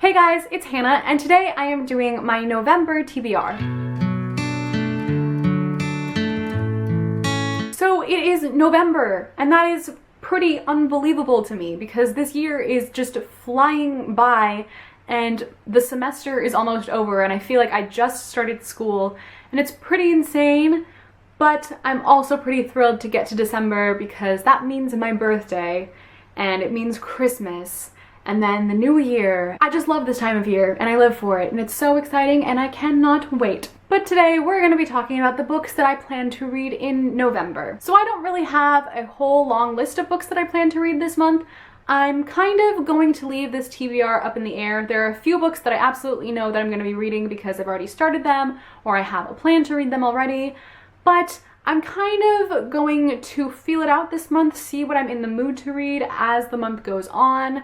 Hey guys, it's Hannah, and today I am doing my November TBR. So it is November, and that is pretty unbelievable to me because this year is just flying by and the semester is almost over and I feel like I just started school and it's pretty insane, but I'm also pretty thrilled to get to December because that means my birthday and it means Christmas. And then the new year. I just love this time of year and I live for it and it's so exciting and I cannot wait. But today we're going to be talking about the books that I plan to read in November. So I don't really have a whole long list of books that I plan to read this month. I'm kind of going to leave this TBR up in the air. There are a few books that I absolutely know that I'm going to be reading because I've already started them or I have a plan to read them already. But I'm kind of going to feel it out this month, see what I'm in the mood to read as the month goes on.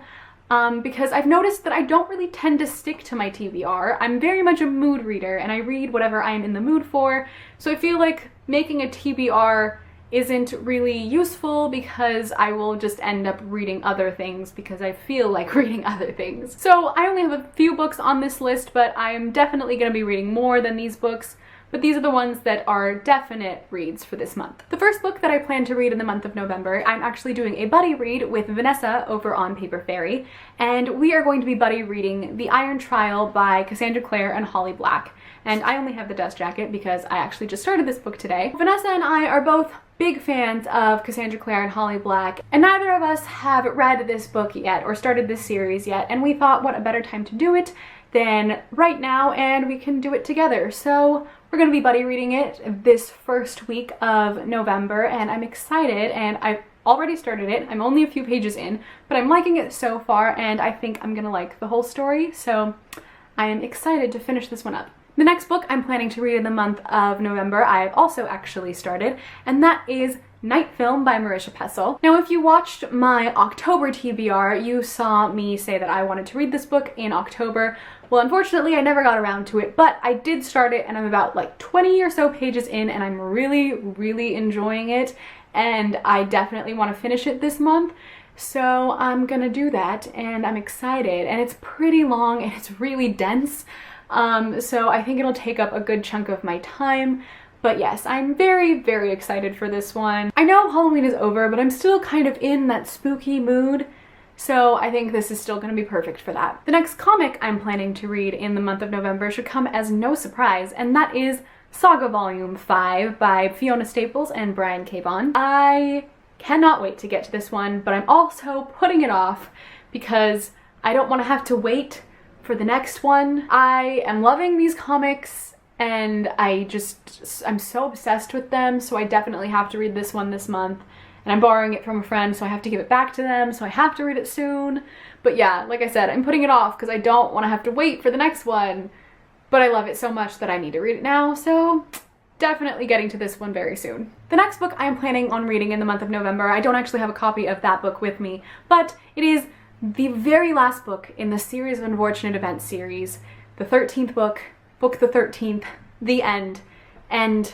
Because I've noticed that I don't really tend to stick to my TBR. I'm very much a mood reader and I read whatever I am in the mood for. So I feel like making a TBR isn't really useful because I will just end up reading other things because I feel like reading other things. So I only have a few books on this list, but I'm definitely going to be reading more than these books. But these are the ones that are definite reads for this month. The first book that I plan to read in the month of November, I'm actually doing a buddy read with Vanessa over on Paper Fairy, and we are going to be buddy reading The Iron Trial by Cassandra Clare and Holly Black. And I only have the dust jacket because I actually just started this book today. Vanessa and I are both big fans of Cassandra Clare and Holly Black, and neither of us have read this book yet or started this series yet, and we thought what a better time to do it than right now, and we can do it together. So we're going to be buddy reading it this first week of November, and I'm excited, and I've already started it. I'm only a few pages in, but I'm liking it so far, and I think I'm going to like the whole story, so I am excited to finish this one up. The next book I'm planning to read in the month of November, I've also actually started, and that is Night Film by Marisha Pessl. Now, if you watched my October TBR, you saw me say that I wanted to read this book in October. Well, unfortunately, I never got around to it, but I did start it and I'm about like 20 or so pages in and I'm really enjoying it, and I definitely want to finish it this month. So I'm gonna do that and I'm excited, and it's pretty long and it's really dense. So I think it'll take up a good chunk of my time. But yes, I'm very excited for this one. I know Halloween is over, but I'm still kind of in that spooky mood, so I think this is still going to be perfect for that. The next comic I'm planning to read in the month of November should come as no surprise, and that is Saga Volume 5 by Fiona Staples and Brian K. Vaughan. I cannot wait to get to this one, but I'm also putting it off because I don't want to have to wait for the next one. I am loving these comics and I'm so obsessed with them, so I definitely have to read this one this month. And I'm borrowing it from a friend, so I have to give it back to them, so I have to read it soon. But yeah, like I said, I'm putting it off because I don't want to have to wait for the next one. But I love it so much that I need to read it now, so definitely getting to this one very soon. The next book I am planning on reading in the month of November, I don't actually have a copy of that book with me, but it is the very last book in the Series of Unfortunate Events series, the 13th book, book the 13th, the end, and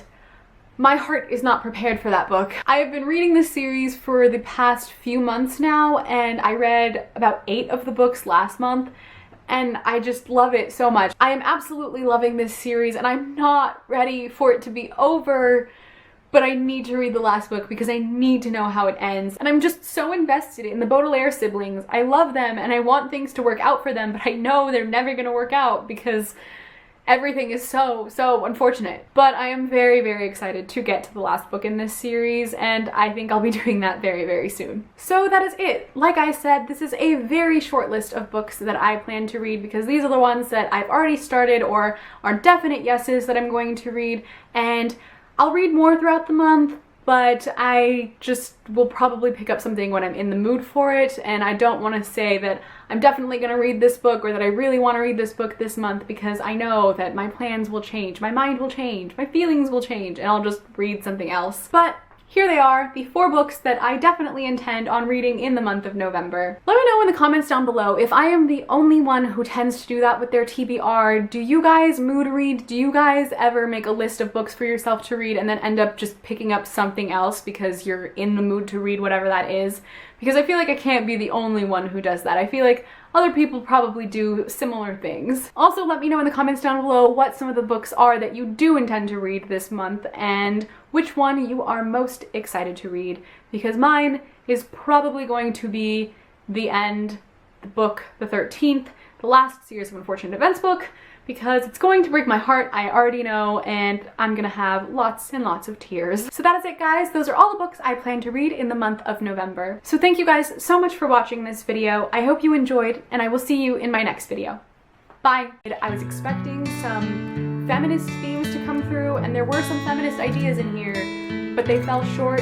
my heart is not prepared for that book. I have been reading this series for the past few months now, and I read about 8 of the books last month, and I just love it so much. I am absolutely loving this series, and I'm not ready for it to be over, but I need to read the last book because I need to know how it ends. And I'm just so invested in the Baudelaire siblings. I love them and I want things to work out for them, but I know they're never gonna work out because everything is so unfortunate. But I am very excited to get to the last book in this series, and I think I'll be doing that very soon. So that is it. Like I said, this is a very short list of books that I plan to read because these are the ones that I've already started or are definite yeses that I'm going to read, and I'll read more throughout the month, but I just will probably pick up something when I'm in the mood for it, and I don't want to say that I'm definitely going to read this book or that I really want to read this book this month because I know that my plans will change, my mind will change, my feelings will change, and I'll just read something else. But here they are, the 4 books that I definitely intend on reading in the month of November. Let me know in the comments down below if I am the only one who tends to do that with their TBR. Do you guys mood read? Do you guys ever make a list of books for yourself to read and then end up just picking up something else because you're in the mood to read whatever that is? Because I feel like I can't be the only one who does that. I feel like other people probably do similar things. Also, let me know in the comments down below what some of the books are that you do intend to read this month and which one you are most excited to read, because mine is probably going to be The End, the book The 13th, the last Series of Unfortunate Events book, because it's going to break my heart, I already know, and I'm gonna have lots and lots of tears. So that is it, guys. Those are all the books I plan to read in the month of November. So thank you guys so much for watching this video. I hope you enjoyed, and I will see you in my next video. Bye! I was expecting some feminist themes to come through, and there were some feminist ideas in here, but they fell short.